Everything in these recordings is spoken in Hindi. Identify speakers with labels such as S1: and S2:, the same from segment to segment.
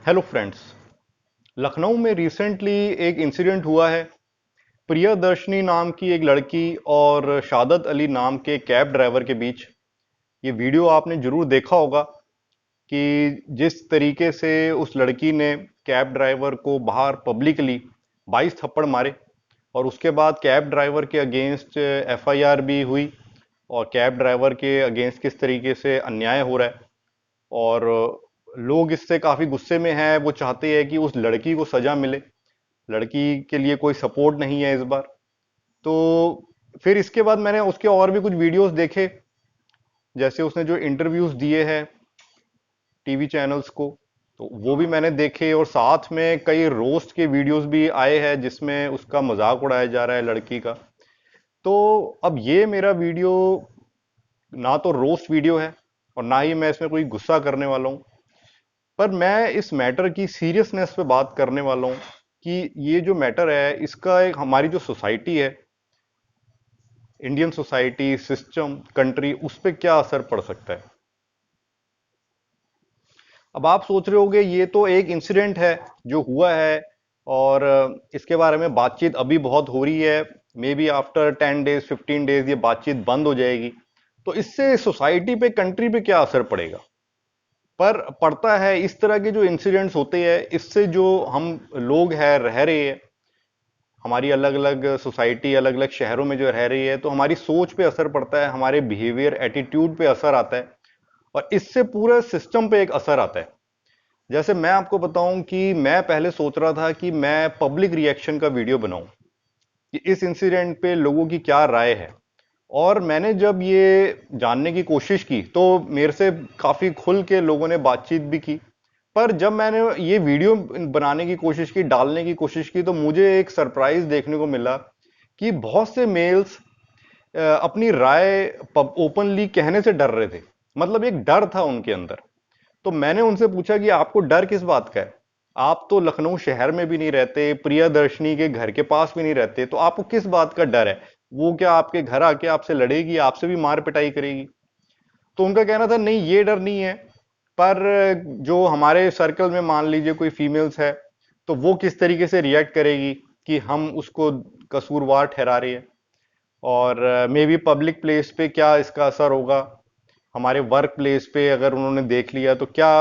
S1: Hello friends. लखनऊ में रिसेंटली एक इंसिडेंट हुआ है। प्रियदर्शनी नाम की एक लड़की और शादत अली नाम के कैब ड्राइवर के बीच। ये वीडियो आपने जरूर देखा होगा कि जिस तरीके से उस लड़की ने कैब ड्राइवर को बाहर पब्लिकली 22 थप्पड़ मारे और उसके बाद कैब ड्राइवर के अगेंस्ट एफआईआर भी हुई और कैब ड्राइवर के अगेंस्ट किस तरीके से अन्याय हो रहा है। और लोग इससे काफी गुस्से में हैं, वो चाहते हैं कि उस लड़की को सजा मिले। लड़की के लिए कोई सपोर्ट नहीं है इस बार। तो फिर इसके बाद मैंने उसके और भी कुछ वीडियोस देखे, जैसे उसने जो इंटरव्यूज दिए हैं टीवी चैनल्स को, तो वो भी मैंने देखे। और साथ में कई रोस्ट के वीडियोस भी आए हैं जिसमें उसका मजाक उड़ाया जा रहा है लड़की का। तो अब ये मेरा वीडियो ना तो रोस्ट वीडियो है और ना ही मैं इसमें कोई गुस्सा करने वाला हूँ, पर मैं इस मैटर की सीरियसनेस पे बात करने वाला हूँ कि ये जो मैटर है इसका एक हमारी जो सोसाइटी है, इंडियन सोसाइटी, सिस्टम, कंट्री, उस पर क्या असर पड़ सकता है। अब आप सोच रहे होगे ये तो एक इंसिडेंट है जो हुआ है और इसके बारे में बातचीत अभी बहुत हो रही है। May be after 10 days 15 days ये बातचीत बंद हो जाएगी, तो इससे सोसाइटी पे, कंट्री पे क्या असर पड़ेगा। पर पड़ता है। इस तरह के जो इंसिडेंट्स होते हैं इससे जो हम लोग हैं, रह रहे हैं हमारी अलग अलग सोसाइटी, अलग अलग शहरों में जो रह रही है, तो हमारी सोच पे असर पड़ता है, हमारे बिहेवियर, एटीट्यूड पे असर आता है और इससे पूरे सिस्टम पे एक असर आता है। जैसे मैं आपको बताऊं कि मैं पहले सोच रहा था कि मैं पब्लिक रिएक्शन का वीडियो बनाऊं कि इस इंसिडेंट पे लोगों की क्या राय है। और मैंने जब ये जानने की कोशिश की तो मेरे से काफी खुल के लोगों ने बातचीत भी की। पर जब मैंने ये वीडियो बनाने की कोशिश की, डालने की कोशिश की, तो मुझे एक सरप्राइज देखने को मिला कि बहुत से मेल्स अपनी राय ओपनली कहने से डर रहे थे। मतलब एक डर था उनके अंदर। तो मैंने उनसे पूछा कि आपको डर किस बात का है। आप तो लखनऊ शहर में भी नहीं रहते, प्रियदर्शनी के घर के पास भी नहीं रहते, तो आपको किस बात का डर है। वो क्या आपके घर आके आपसे लड़ेगी, आपसे भी मार पिटाई करेगी। तो उनका कहना था नहीं, ये डर नहीं है, पर जो हमारे सर्कल में मान लीजिए कोई फीमेल्स है, तो वो किस तरीके से रिएक्ट करेगी कि हम उसको कसूरवार ठहरा रहे हैं। और मे बी पब्लिक प्लेस पे क्या इसका असर होगा, हमारे वर्क प्लेस पे अगर उन्होंने देख लिया तो क्या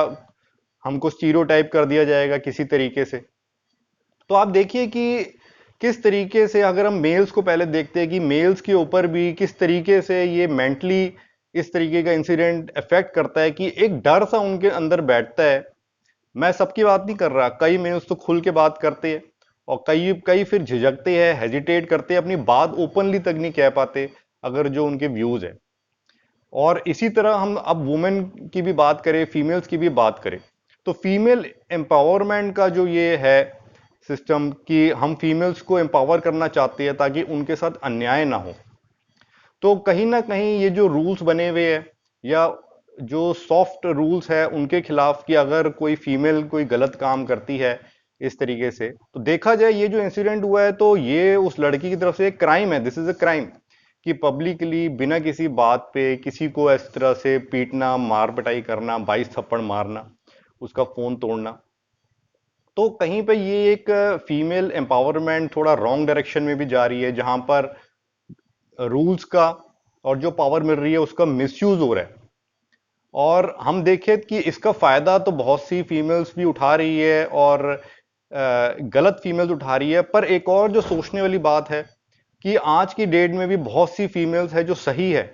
S1: हमको स्टीरियोटाइप कर दिया जाएगा किसी तरीके से। तो आप देखिए कि किस तरीके से, अगर हम मेल्स को पहले देखते हैं कि मेल्स के ऊपर भी किस तरीके से ये मेंटली इस तरीके का इंसिडेंट इफेक्ट करता है कि एक डर सा उनके अंदर बैठता है। मैं सबकी बात नहीं कर रहा, कई मेल्स तो खुल के बात करते हैं और कई कई फिर झिझकते हैं, हेजिटेट करते हैं, अपनी बात ओपनली तक नहीं कह पाते अगर जो उनके व्यूज है। और इसी तरह हम अब वुमेन की भी बात करें, फीमेल्स की भी बात करें, तो फीमेल एम्पावरमेंट का जो ये है सिस्टम कि हम फीमेल्स को एम्पावर करना चाहते हैं ताकि उनके साथ अन्याय ना हो, तो कहीं ना कहीं ये जो रूल्स बने हुए हैं या जो सॉफ्ट रूल्स है उनके खिलाफ, कि अगर कोई फीमेल कोई गलत काम करती है इस तरीके से, तो देखा जाए ये जो इंसिडेंट हुआ है तो ये उस लड़की की तरफ से एक क्राइम है, दिस इज अ क्राइम। कि पब्लिकली बिना किसी बात पे किसी को इस तरह से पीटना, मार पिटाई करना, 22 थप्पड़ मारना, उसका फोन तोड़ना, तो कहीं पे ये एक फीमेल एम्पावरमेंट थोड़ा रॉन्ग डायरेक्शन में भी जा रही है, जहां पर रूल्स का और जो पावर मिल रही है उसका मिसयूज हो रहा है। और हम देखें कि इसका फायदा तो बहुत सी फीमेल्स भी उठा रही है और गलत फीमेल्स उठा रही है, पर एक और जो सोचने वाली बात है कि आज की डेट में भी बहुत सी फीमेल्स है जो सही है,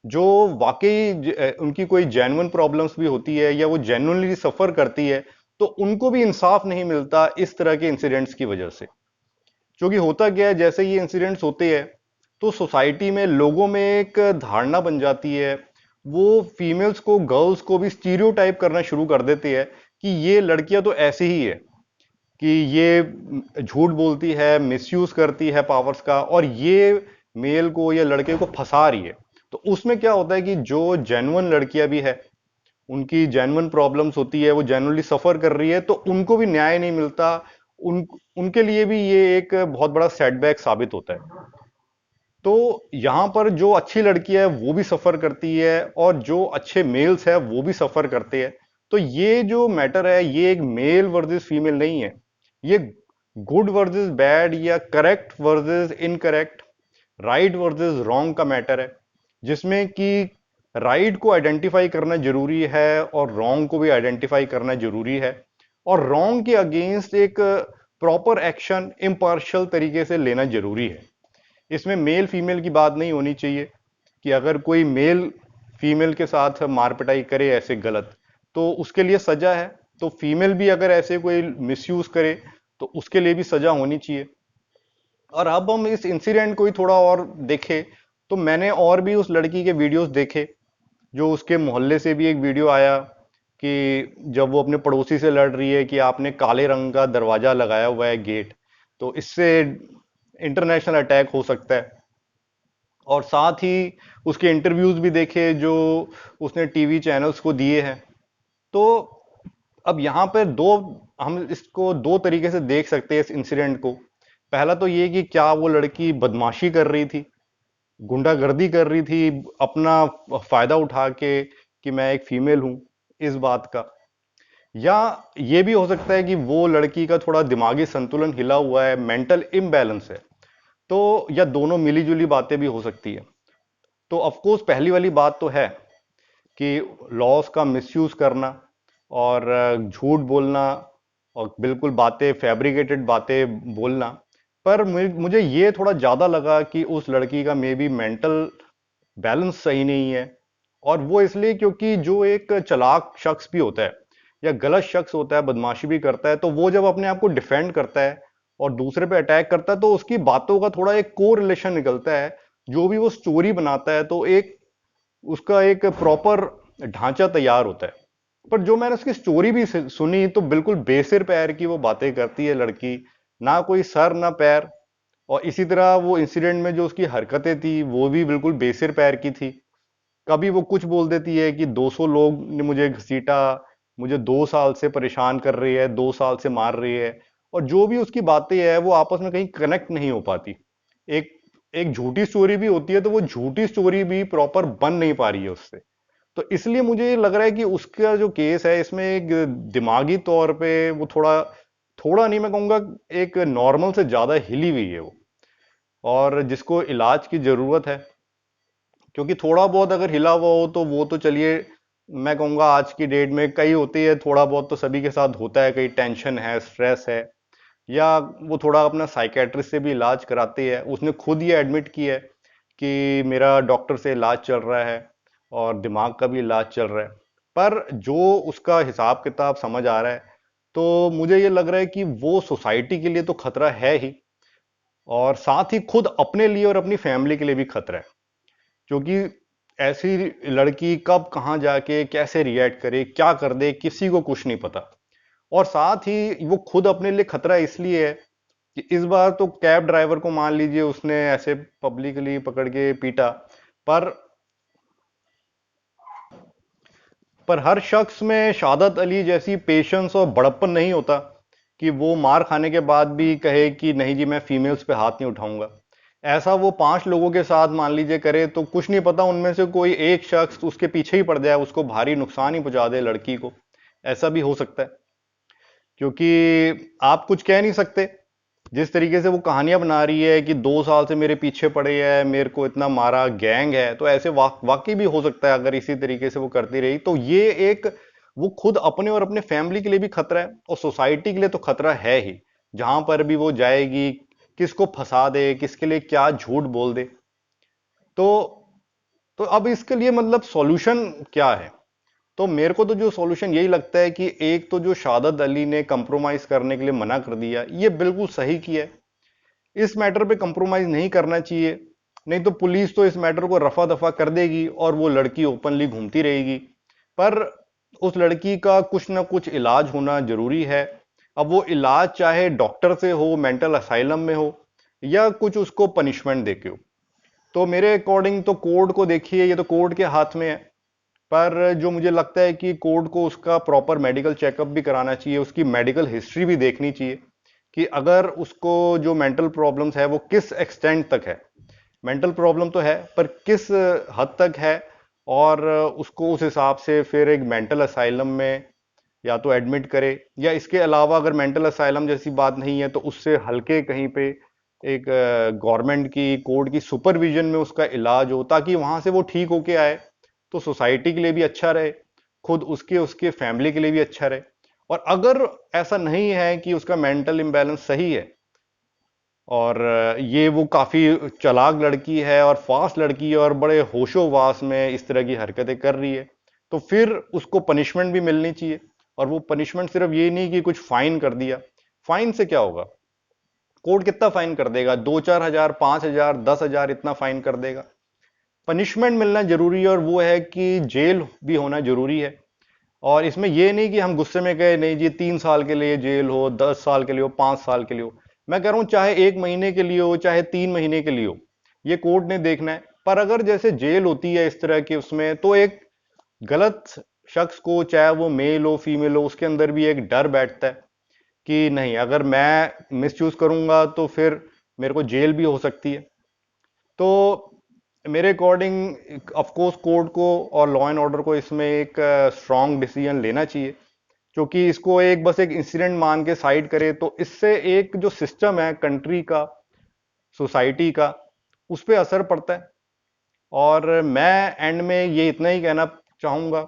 S1: जो वाकई उनकी कोई जेन्युइन प्रॉब्लम्स भी होती है या वो जेन्युइनली सफर करती है, तो उनको भी इंसाफ नहीं मिलता इस तरह के इंसिडेंट्स की वजह से। क्योंकि होता क्या है, जैसे ये इंसिडेंट्स होते हैं तो सोसाइटी में लोगों में एक धारणा बन जाती है। वो फीमेल्स को, गर्ल्स को भी स्टीरियोटाइप करना शुरू कर देते हैं कि ये लड़कियां तो ऐसी ही है, कि ये झूठ बोलती है, मिसयूज करती है पावर्स का, और ये मेल को या लड़के को फंसा रही है। तो उसमें क्या होता है कि जो जेन्युइन लड़कियां भी है, उनकी जेन्युइन प्रॉब्लम्स होती है, वो जेन्युइनली सफर कर रही है, तो उनको भी न्याय नहीं मिलता। उनके लिए भी ये एक बहुत बड़ा सेटबैक साबित होता है। तो यहां पर जो अच्छी लड़की है वो भी सफर करती है और जो अच्छे मेल्स है वो भी सफर करते हैं। तो ये जो मैटर है, ये एक मेल वर्सेस फीमेल नहीं है, ये गुड वर्सेस बैड या correct versus incorrect, right versus wrong का मैटर है, जिसमें कि राइट को आइडेंटिफाई करना जरूरी है और रॉन्ग को भी आइडेंटिफाई करना जरूरी है, और रॉन्ग के अगेंस्ट एक प्रॉपर एक्शन इम्पार्शियल तरीके से लेना जरूरी है। इसमें मेल फीमेल की बात नहीं होनी चाहिए कि अगर कोई मेल फीमेल के साथ मार पिटाई करे ऐसे गलत, तो उसके लिए सजा है, तो फीमेल भी अगर ऐसे कोई मिसयूज करे तो उसके लिए भी सजा होनी चाहिए। और अब हम इस इंसिडेंट को ही थोड़ा और देखें, तो मैंने और भी उस लड़की के वीडियोस देखे, जो उसके मोहल्ले से भी एक वीडियो आया कि जब वो अपने पड़ोसी से लड़ रही है कि आपने काले रंग का दरवाजा लगाया हुआ है गेट, तो इससे इंटरनेशनल अटैक हो सकता है। और साथ ही उसके इंटरव्यूज भी देखे जो उसने टीवी चैनल्स को दिए हैं। तो अब यहाँ पर दो, हम इसको दो तरीके से देख सकते हैं इस इंसिडेंट को। पहला तो ये कि क्या वो लड़की बदमाशी कर रही थी, गुंडागर्दी कर रही थी अपना फायदा उठा के कि मैं एक फीमेल हूं, इस बात का, या ये भी हो सकता है कि वो लड़की का थोड़ा दिमागी संतुलन हिला हुआ है, मेंटल इम्बैलेंस है। तो या दोनों मिली जुली बातें भी हो सकती है। तो ऑफ कोर्स पहली वाली बात तो है कि लॉस का मिसयूज करना और झूठ बोलना और बिल्कुल बातें फैब्रिकेटेड बातें बोलना। पर मुझे ये थोड़ा ज्यादा लगा कि उस लड़की का मे बी मेंटल बैलेंस सही नहीं है। और वो इसलिए क्योंकि जो एक चालाक शख्स भी होता है या गलत शख्स होता है, बदमाशी भी करता है, तो वो जब अपने आप को डिफेंड करता है और दूसरे पे अटैक करता है, तो उसकी बातों का थोड़ा एक को रिलेशन निकलता है। जो भी वो स्टोरी बनाता है तो एक उसका एक प्रॉपर ढांचा तैयार होता है। पर जो मैंने उसकी स्टोरी भी सुनी तो बिल्कुल बेसिर पैर की वो बातें करती है लड़की, ना कोई सर ना पैर। और इसी तरह वो इंसिडेंट में जो उसकी हरकतें थी वो भी बिल्कुल बेसिर पैर की थी। कभी वो कुछ बोल देती है कि 200 लोग ने मुझे घसीटा, मुझे 2 साल से परेशान कर रही है, 2 साल से मार रही है। और जो भी उसकी बातें है वो आपस में कहीं कनेक्ट नहीं हो पाती। एक एक झूठी स्टोरी भी होती है तो वो झूठी स्टोरी भी प्रॉपर बन नहीं पा रही है उससे। तो इसलिए मुझे ये लग रहा है कि उसका जो केस है इसमें एक दिमागी तौर पे वो थोड़ा, थोड़ा नहीं मैं कहूंगा, एक नॉर्मल से ज्यादा हिली हुई है वो, और जिसको इलाज की जरूरत है। क्योंकि थोड़ा बहुत अगर हिला हुआ हो तो वो तो चलिए, मैं कहूंगा आज की डेट में कई होती है, थोड़ा बहुत तो सभी के साथ होता है, कहीं टेंशन है, स्ट्रेस है, या वो थोड़ा अपना साइकेट्रिस्ट से भी इलाज कराती है। उसने खुद ये एडमिट की है कि मेरा डॉक्टर से इलाज चल रहा है और दिमाग का भी इलाज चल रहा है। पर जो उसका हिसाब किताब समझ आ रहा है, तो मुझे ये लग रहा है कि वो सोसाइटी के लिए तो खतरा है ही, और साथ ही खुद अपने लिए और अपनी फैमिली के लिए भी खतरा है। क्योंकि ऐसी लड़की कब कहाँ जाके कैसे रिएक्ट करे, क्या कर दे, किसी को कुछ नहीं पता। और साथ ही वो खुद अपने लिए खतरा इसलिए है कि इस बार तो कैब ड्राइवर को मान लीजिए उसने ऐसे पब्लिकली पकड़ के पीटा, पर पर हर शख्स में शहादत अली जैसी पेशेंस और बड़प्पन नहीं होता कि वो मार खाने के बाद भी कहे कि नहीं जी मैं फीमेल्स पे हाथ नहीं उठाऊंगा। ऐसा वो 5 लोगों के साथ मान लीजिए करे तो कुछ नहीं पता उनमें से कोई एक शख्स उसके पीछे ही पड़ जाए, उसको भारी नुकसान ही पहुंचा दे लड़की को। ऐसा भी हो सकता है, क्योंकि आप कुछ कह नहीं सकते। जिस तरीके से वो कहानियां बना रही है कि 2 साल से मेरे पीछे पड़े है, मेरे को इतना मारा, गैंग है, तो ऐसे वाकई भी हो सकता है अगर इसी तरीके से वो करती रही तो ये एक, वो खुद अपने और अपने फैमिली के लिए भी खतरा है और सोसाइटी के लिए तो खतरा है ही। जहां पर भी वो जाएगी, किसको फंसा दे, किसके लिए क्या झूठ बोल दे। तो तो अब इसके लिए मतलब सॉल्यूशन क्या है? तो मेरे को तो जो सॉल्यूशन यही लगता है कि एक तो जो शाहादत अली ने कंप्रोमाइज करने के लिए मना कर दिया, ये बिल्कुल सही किया है। इस मैटर पे कंप्रोमाइज नहीं करना चाहिए, नहीं तो पुलिस तो इस मैटर को रफा दफा कर देगी और वो लड़की ओपनली घूमती रहेगी। पर उस लड़की का कुछ ना कुछ इलाज होना जरूरी है। अब वो इलाज चाहे डॉक्टर से हो, मेंटल असाइलम में हो, या कुछ उसको पनिशमेंट देके हो। तो मेरे अकॉर्डिंग तो कोर्ट को देखिए, ये तो कोर्ट के हाथ में है। पर जो मुझे लगता है कि कोर्ट को उसका प्रॉपर मेडिकल चेकअप भी कराना चाहिए, उसकी मेडिकल हिस्ट्री भी देखनी चाहिए कि अगर उसको जो मेंटल प्रॉब्लम्स है वो किस एक्सटेंट तक है। मेंटल प्रॉब्लम तो है पर किस हद तक है, और उसको उस हिसाब से फिर एक मेंटल असाइलम में या तो एडमिट करे, या इसके अलावा अगर मेंटल असाइलम जैसी बात नहीं है तो उससे हल्के कहीं पे एक गवर्नमेंट की कोर्ट की सुपरविजन में उसका इलाज हो, ताकि वहां से वो ठीक होके आए तो सोसाइटी के लिए भी अच्छा रहे, खुद उसके उसके फैमिली के लिए भी अच्छा रहे। और अगर ऐसा नहीं है कि उसका मेंटल इम्बैलेंस सही है और ये वो काफी चालाक लड़की है और फास्ट लड़की है और बड़े होशोवास में इस तरह की हरकतें कर रही है, तो फिर उसको पनिशमेंट भी मिलनी चाहिए। और वो पनिशमेंट सिर्फ ये नहीं कि कुछ फाइन कर दिया। फाइन से क्या होगा? कोर्ट कितना फाइन कर देगा? 2-4 हजार, 5 हजार, 10 हजार, इतना फाइन कर देगा। पनिशमेंट मिलना जरूरी है, और वो है कि जेल भी होना जरूरी है। और इसमें ये नहीं कि हम गुस्से में कहे नहीं जी 3 साल के लिए जेल हो, 10 साल के लिए हो, 5 साल के लिए हो। मैं कह रहा हूं चाहे 1 महीने के लिए हो, चाहे 3 महीने के लिए हो, ये कोर्ट ने देखना है। पर अगर जैसे जेल होती है इस तरह की, उसमें तो एक गलत शख्स को, चाहे वो मेल हो फीमेल हो, उसके अंदर भी एक डर बैठता है कि नहीं, अगर मैं मिसयूज करूंगा तो फिर मेरे को जेल भी हो सकती है। तो मेरे अकॉर्डिंग ऑफ कोर्स कोर्ट को और लॉ एंड ऑर्डर को इसमें एक स्ट्रांग डिसीजन लेना चाहिए, क्योंकि इसको एक बस एक इंसिडेंट मान के साइड करे तो इससे एक जो सिस्टम है कंट्री का, सोसाइटी का, उस पर असर पड़ता है। और मैं एंड में ये इतना ही कहना चाहूंगा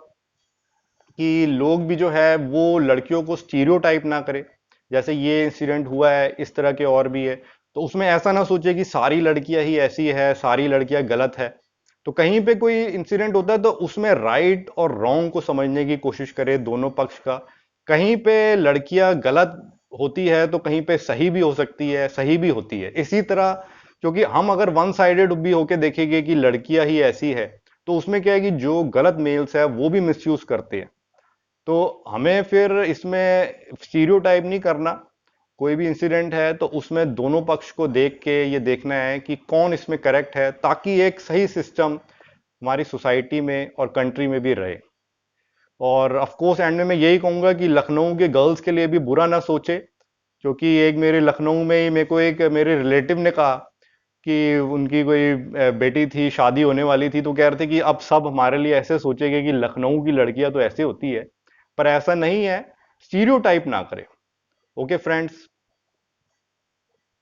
S1: कि लोग भी जो है वो लड़कियों को स्टीरियोटाइप ना करे। जैसे ये इंसिडेंट हुआ है, इस तरह के और भी है, तो उसमें ऐसा ना सोचे कि सारी लड़कियां ही ऐसी है, सारी लड़कियां गलत है। तो कहीं पे कोई इंसिडेंट होता है तो उसमें राइट और रॉन्ग को समझने की कोशिश करे दोनों पक्ष का। कहीं पे लड़कियां गलत होती है तो कहीं पे सही भी हो सकती है, सही भी होती है इसी तरह। क्योंकि हम अगर वन साइडेड भी होके देखेंगे कि लड़कियां ही ऐसी है, तो उसमें क्या है कि जो गलत मेल्स है वो भी मिसयूज करते हैं। तो हमें फिर इसमें स्टीरियोटाइप नहीं करना। कोई भी इंसिडेंट है तो उसमें दोनों पक्ष को देख के ये देखना है कि कौन इसमें करेक्ट है, ताकि एक सही सिस्टम हमारी सोसाइटी में और कंट्री में भी रहे। और ऑफ कोर्स एंड में मैं यही कहूंगा कि लखनऊ के गर्ल्स के लिए भी बुरा ना सोचे, क्योंकि एक मेरे लखनऊ में ही मेरे को एक मेरे रिलेटिव ने कहा कि उनकी कोई बेटी थी, शादी होने वाली थी, तो कह रहे थे कि अब सब हमारे लिए ऐसे सोचेंगे कि लखनऊ की लड़कियां तो ऐसे होती है। पर ऐसा नहीं है, स्टीरियोटाइप ना करें। Okay friends,